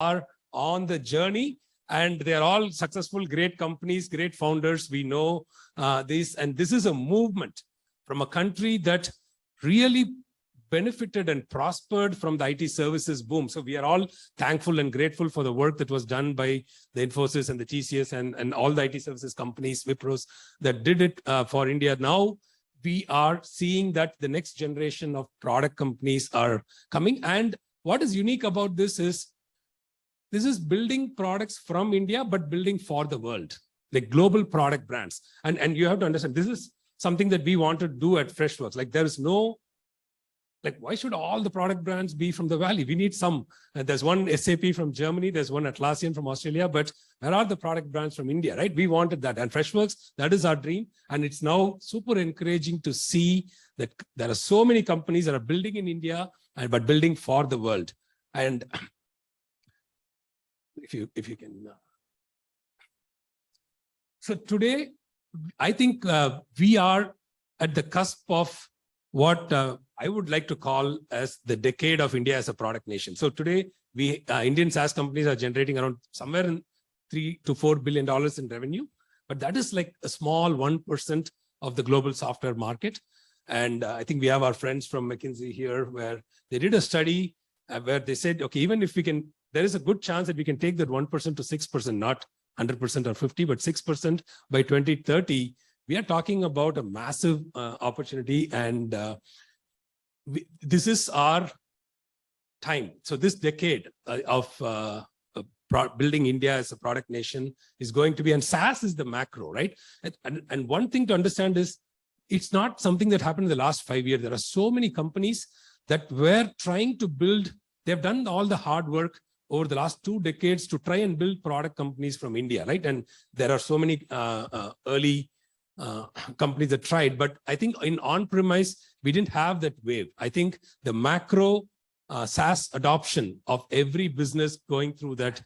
are on the journey, and they are all successful, great companies, great founders. We know this, and this is a movement from a country that really benefited and prospered from the IT services boom. So we are all thankful and grateful for the work that was done by the Infosys and the TCS and all the IT services companies, Wipros, that did it for India. Now we are seeing that the next generation of product companies are coming. And what is unique about this is building products from India, but building for the world, like global product brands. And you have to understand, this is something that we want to do at Freshworks. Like there is no, like, why should all the product brands be from the Valley? We need some. There's one SAP from Germany, there's one Atlassian from Australia, but where are the product brands from India, right? We wanted that. And Freshworks, that is our dream. And it's now super encouraging to see that there are so many companies that are building in India, but building for the world. And if you can. So today, I think we are at the cusp of what I would like to call as the decade of India as a product nation. So today, we Indian SaaS companies are generating around somewhere in $3 to $4 billion in revenue, but that is like a small 1% of the global software market. And I think we have our friends from McKinsey here, where they did a study where they said, okay, even if we can, there is a good chance that we can take that 1% to 6%, not 100% or 50, but 6% by 2030. We are talking about a massive opportunity, and this is our time. So this decade of building India as a product nation is going to be, and SaaS is the macro, right? And one thing to understand is, it's not something that happened in the last 5 years. There are so many companies that were trying to build, they've done all the hard work over the last 2 decades to try and build product companies from India, right? And there are so many early companies that tried, but I think in on-premise, we didn't have that wave. I think the macro SaaS adoption of every business going through that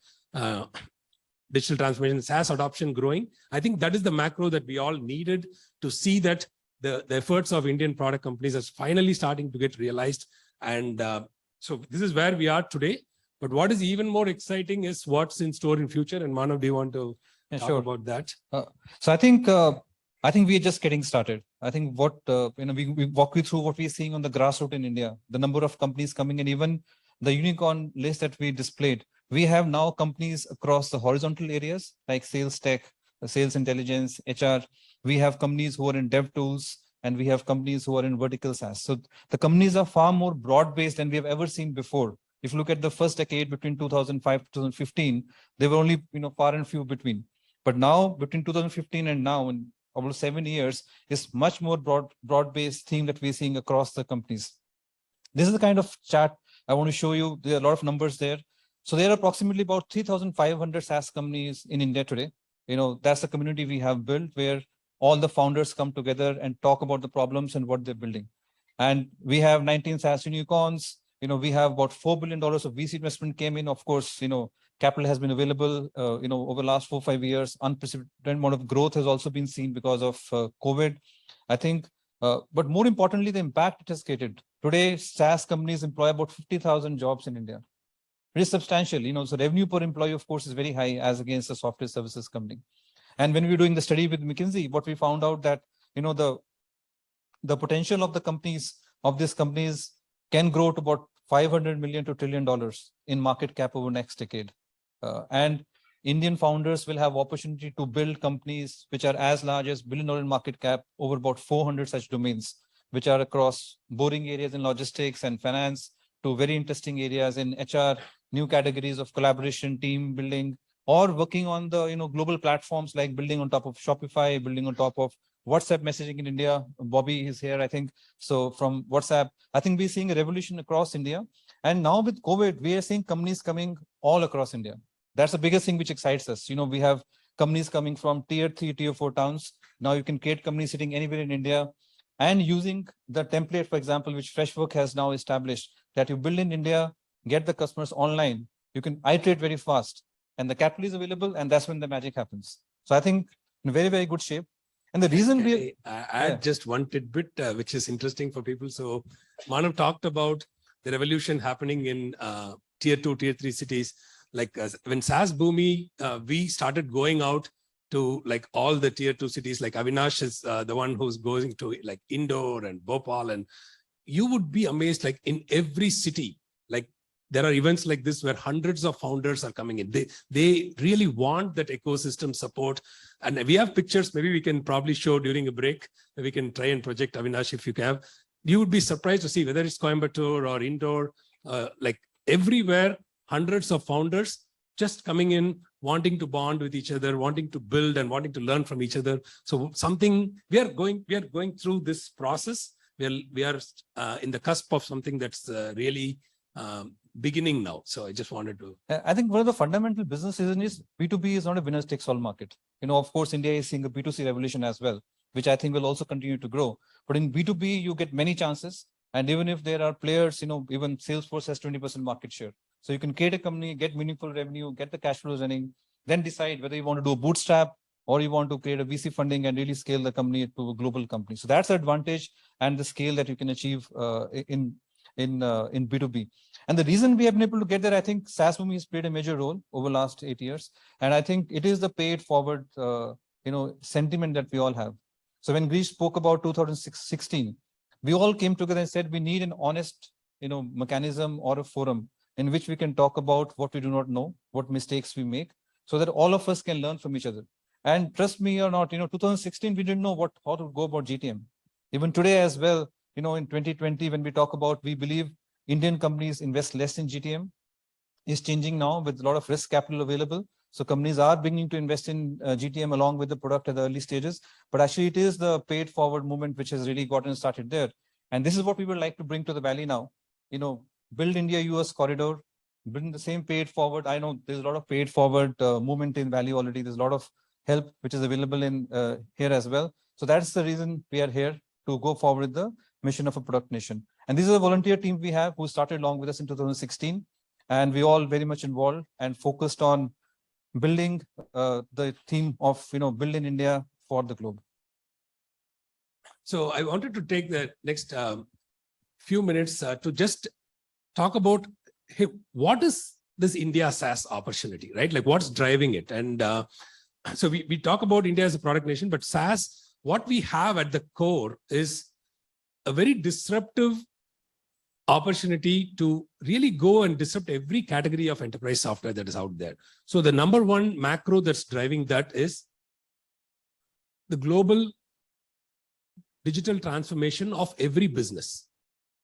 digital transformation, SaaS adoption growing, I think that is the macro that we all needed to see that the efforts of Indian product companies is finally starting to get realized. And so this is where we are today. But what is even more exciting is what's in store in future. And Manav, do you want to talk about that? So I think we're just getting started. I think what, we walk you through what we're seeing on the grassroots in India, the number of companies coming in, even the unicorn list that we displayed. We have now companies across the horizontal areas like sales tech, sales intelligence, HR. We have companies who are in dev tools, and we have companies who are in vertical SaaS. So the companies are far more broad-based than we have ever seen before. If you look at the first decade between 2005 to 2015, there were only far and few between. But now between 2015 and now, in almost 7 years, is much more broad-based theme that we're seeing across the companies. This is the kind of chart I want to show you. There are a lot of numbers there. So there are approximately about 3,500 SaaS companies in India today. That's the community we have built, where all the founders come together and talk about the problems and what they're building. And we have 19 SaaS unicorns. We have about $4 billion of VC investment came in. Of course, capital has been available, over the last 4 or 5 years. Unprecedented amount of growth has also been seen because of COVID, I think. But more importantly, the impact it has created. Today, SaaS companies employ about 50,000 jobs in India. It is substantial, so revenue per employee, of course, is very high as against a software services company. And when we were doing the study with McKinsey, what we found out that, the potential of the companies, of these companies, can grow to about $500 million to $1 trillion in market cap over next decade. And Indian founders will have opportunity to build companies which are as large as $1 billion in market cap over about 400 such domains, which are across boring areas in logistics and finance to very interesting areas in HR, new categories of collaboration, team building, or working on the global platforms like building on top of Shopify, building on top of WhatsApp messaging in India. Bobby is here, I think. So from WhatsApp, I think we're seeing a revolution across India. And now with COVID, we are seeing companies coming all across India. That's the biggest thing which excites us. We have companies coming from tier 3, tier 4 towns. Now you can create companies sitting anywhere in India and using the template, for example, which Freshworks has now established, that you build in India, get the customers online. You can iterate very fast and the capital is available, and that's when the magic happens. So I think in very, very good shape. And the reason I add just one tidbit, which is interesting for people. So Manav talked about the revolution happening in tier 2, tier 3 cities. like when SaaS Boomi, we started going out to like all the tier 2 cities, like Avinash is the one who's going to like Indore and Bhopal, and you would be amazed, like in every city, like there are events like this where hundreds of founders are coming in. They really want that ecosystem support. And we have pictures, maybe we can probably show during a break. We can try and project, Avinash, if you can. You would be surprised to see whether it's Coimbatore or Indore, like everywhere, hundreds of founders just coming in, wanting to bond with each other, wanting to build and wanting to learn from each other. So something we are going through this process. We are in the cusp of something that's really beginning now. So I just wanted to. I think one of the fundamental business reasons is B2B is not a winner takes all market. Of course, India is seeing a B2C revolution as well, which I think will also continue to grow. But in B2B, you get many chances. And even if there are players, even Salesforce has 20% market share. So you can create a company, get meaningful revenue, get the cash flows running, then decide whether you want to do a bootstrap or you want to create a VC funding and really scale the company to a global company. So that's the advantage and the scale that you can achieve in B2B. And the reason we have been able to get there, I think SaaS Boomi has played a major role over the last 8 years. And I think it is the paid forward, sentiment that we all have. So when Greece spoke about 2016, we all came together and said we need an honest, mechanism or a forum in which we can talk about what we do not know, what mistakes we make, so that all of us can learn from each other. And trust me or not, 2016, we didn't know how to go about GTM. Even today as well, in 2020, when we talk about, we believe Indian companies invest less in GTM, is changing now with a lot of risk capital available. So companies are beginning to invest in GTM along with the product at the early stages. But actually, it is the paid forward movement which has really gotten started there. And this is what we would like to bring to the Valley now. Build India-US corridor, bring the same paid forward. I know there's a lot of paid forward movement in Valley already. There's a lot of help which is available in here as well. So that's the reason we are here, to go forward with the mission of a product nation. And this is a volunteer team we have who started along with us in 2016. And we all very much involved and focused on building the theme of, build in India for the globe. So I wanted to take the next few minutes to just talk about, hey, what is this India SaaS opportunity, right? Like what's driving it? And so we talk about India as a product nation, but SaaS, what we have at the core is a very disruptive opportunity to really go and disrupt every category of enterprise software that is out there. So the number one macro that's driving that is the global digital transformation of every business.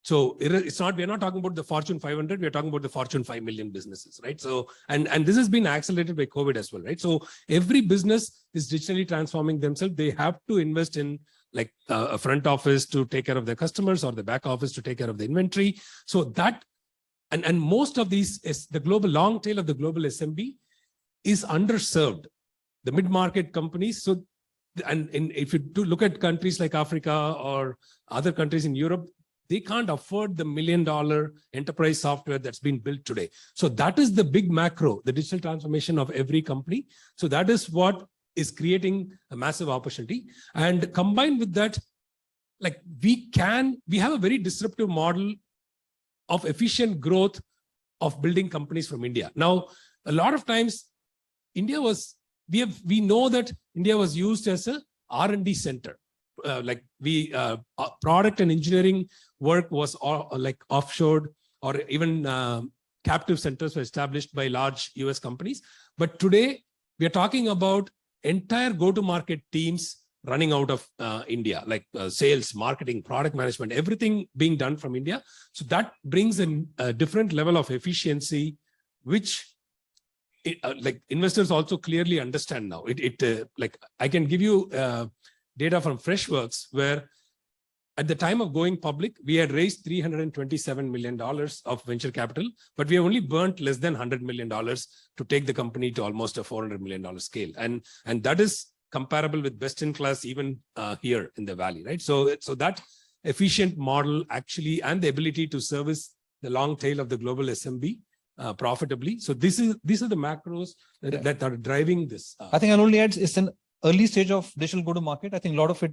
So we're not talking about the Fortune 500, we're talking about the Fortune 5 million businesses, right? So, and this has been accelerated by COVID as well, right? So every business is digitally transforming themselves. They have to invest in like a front office to take care of their customers or the back office to take care of the inventory. So that, and most of these is the global long tail of the global SMB is underserved, the mid-market companies. So, and if you do look at countries like Africa or other countries in Europe, they can't afford the $1 million enterprise software that's been built today. So that is the big macro, the digital transformation of every company. So that is what is creating a massive opportunity. And combined with that, like we have a very disruptive model of efficient growth of building companies from India. Now, a lot of times India was, we know that India was used as a R&D center. Product and engineering work was like offshored, or even captive centers were established by large US companies. But today we are talking about entire go-to-market teams running out of India, like sales, marketing, product management, everything being done from India. So that brings in a different level of efficiency, which like investors also clearly understand now. Like I can give you data from Freshworks, where at the time of going public, we had raised $327 million of venture capital, but we only burnt less than $100 million to take the company to almost a $400 million scale. And that is comparable with best in class even here in the Valley, right? So that efficient model actually, and the ability to service the long tail of the global SMB profitably. So these are the macros that are driving this. I think I'll only add, it's an early stage of digital go-to-market. I think a lot of it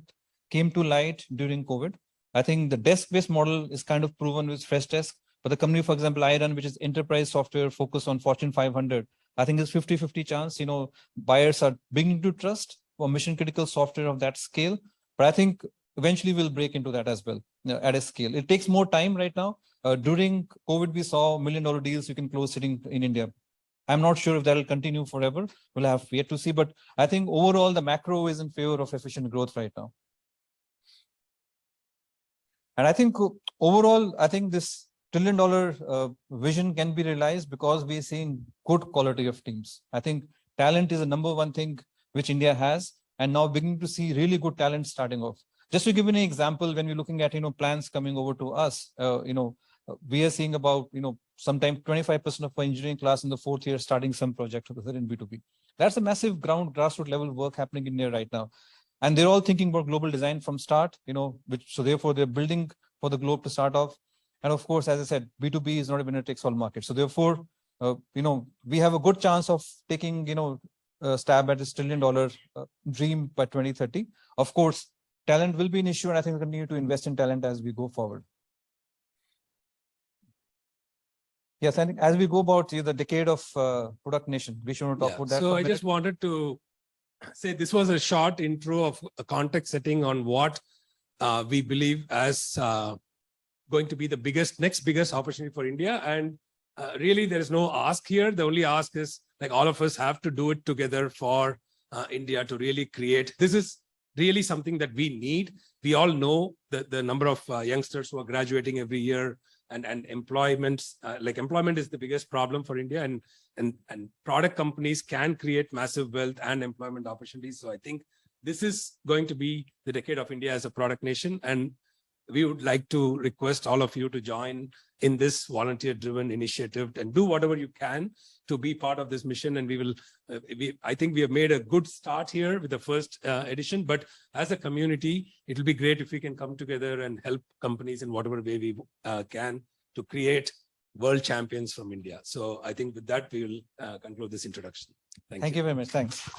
came to light during COVID. I think the desk-based model is kind of proven with Freshdesk, But the company, for example, I run, which is enterprise software focused on Fortune 500, I think it's 50-50 chance, buyers are beginning to trust for mission critical software of that scale. But I think eventually we'll break into that as well at a scale. It takes more time right now. During COVID, we saw $1 million deals you can close sitting in India. I'm not sure if that will continue forever. We'll have yet to see. But I think overall, the macro is in favor of efficient growth right now. And I think overall, I think this $1 trillion vision can be realized because we're seeing good quality of teams. I think talent is the number one thing which India has, and now beginning to see really good talent starting off. Just to give you an example, when we're looking at plans coming over to us, we are seeing about sometimes 25% of our engineering class in the 4th year starting some project in B2B. That's a massive grassroots level work happening in India right now. And they're all thinking about global design from start, so therefore they're building for the globe to start off. And of course, as I said, B2B is not a winner takes all market. So therefore, we have a good chance of taking, a stab at this $1 trillion dream by 2030. Of course, talent will be an issue, and I think we continue to invest in talent as we go forward. Yes, I think as we go about the decade of product nation, we should talk about that. So I just wanted to say this was a short intro of a context setting on what we believe as going to be the next biggest opportunity for India. And really, there is no ask here. The only ask is like all of us have to do it together for India to really create. This is really something that we need. We all know that the number of youngsters who are graduating every year, and employment is the biggest problem for India, and product companies can create massive wealth and employment opportunities. So I think this is going to be the decade of India as a product nation. And we would like to request all of you to join in this volunteer-driven initiative and do whatever you can to be part of this mission. And we will, I think we have made a good start here with the first edition, but as a community, it will be great if we can come together and help companies in whatever way we can to create world champions from India. So I think with that, we will conclude this introduction. Thank you very much. Thanks.